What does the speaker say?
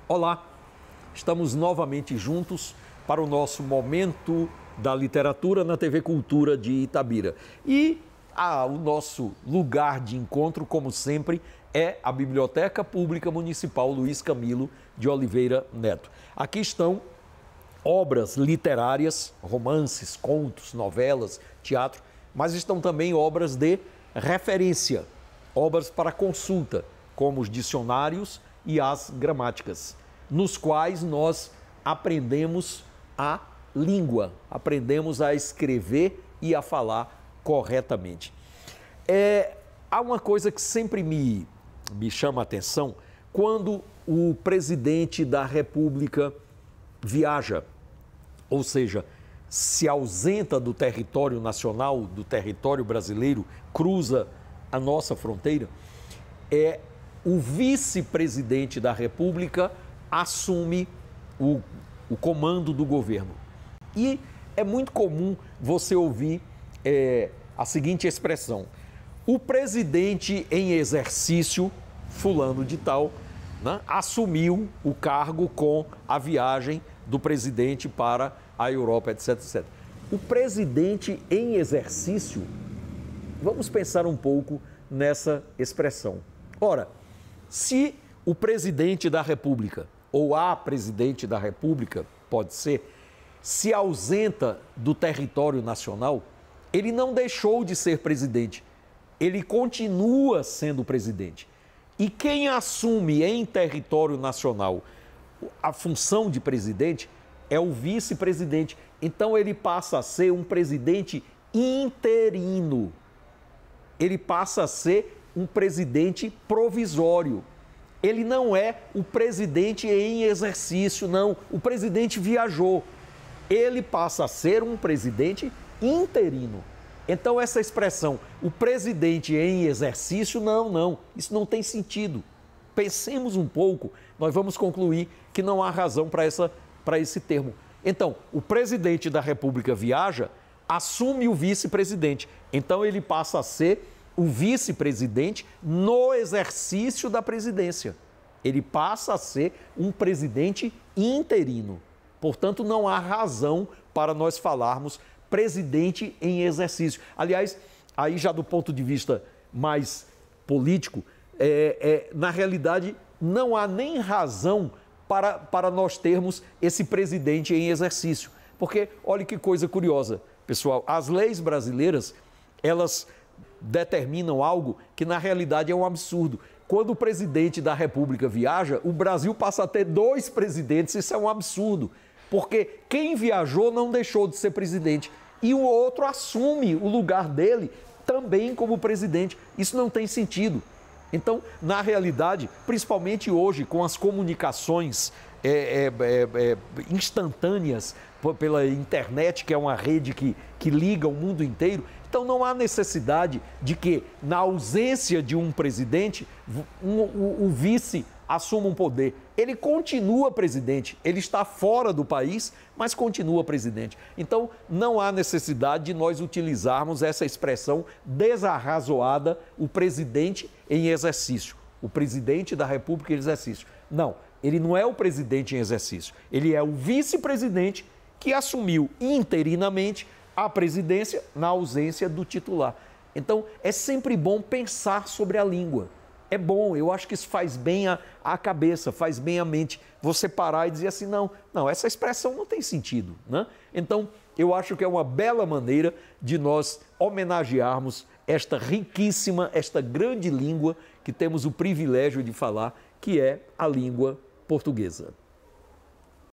Olá, estamos novamente juntos para o nosso Momento da Literatura na TV Cultura de Itabira. E o nosso lugar de encontro, como sempre, é a Biblioteca Pública Municipal Luiz Camilo de Oliveira Neto. Aqui estão obras literárias, romances, contos, novelas, teatro, mas estão também obras de referência, obras para consulta, como os dicionários e as gramáticas, nos quais nós aprendemos a língua, aprendemos a escrever e a falar corretamente. Há uma coisa que sempre me chama a atenção quando o presidente da República viaja, ou seja, se ausenta do território nacional, do território brasileiro, cruza a nossa fronteira, o vice-presidente da República assume o comando do governo. E é muito comum você ouvir a seguinte expressão: o presidente em exercício, fulano de tal, né, assumiu o cargo com a viagem do presidente para a Europa, etc, etc. O presidente em exercício, vamos pensar um pouco nessa expressão. Ora, se o presidente da República, ou a presidente da República, pode ser, se ausenta do território nacional, ele não deixou de ser presidente, ele continua sendo presidente. E quem assume em território nacional a função de presidente é o vice-presidente. Então ele passa a ser um presidente interino. Ele passa a ser um presidente provisório. Ele não é o presidente em exercício, não. O presidente viajou. Ele passa a ser um presidente interino. Então essa expressão, o presidente em exercício, não. Isso não tem sentido. Pensemos um pouco, nós vamos concluir que não há razão para esse termo. Então, o presidente da República viaja, assume o vice-presidente. Então ele passa a ser o vice-presidente no exercício da presidência. Ele passa a ser um presidente interino. Portanto, não há razão para nós falarmos presidente em exercício. Aliás, aí já do ponto de vista mais político, na realidade, não há nem razão para nós termos esse presidente em exercício. Porque, olha que coisa curiosa, pessoal, as leis brasileiras, elas determinam algo que na realidade é um absurdo. Quando o presidente da República viaja, o Brasil passa a ter 2 presidentes, isso é um absurdo. Porque quem viajou não deixou de ser presidente e o outro assume o lugar dele também como presidente. Isso não tem sentido. Então, na realidade, principalmente hoje, com as comunicações instantâneas pela internet, que é uma rede que liga o mundo inteiro, então não há necessidade de que, na ausência de um presidente, o vice assuma um poder. Ele continua presidente, ele está fora do país, mas continua presidente. Então, não há necessidade de nós utilizarmos essa expressão desarrazoada, o presidente em exercício, o presidente da República em exercício. Não, ele não é o presidente em exercício, ele é o vice-presidente que assumiu interinamente a presidência na ausência do titular. Então, é sempre bom pensar sobre a língua. É bom, eu acho que isso faz bem à cabeça, faz bem à mente. Você parar e dizer assim, não, essa expressão não tem sentido, né? Então, eu acho que é uma bela maneira de nós homenagearmos esta riquíssima, esta grande língua que temos o privilégio de falar, que é a língua portuguesa.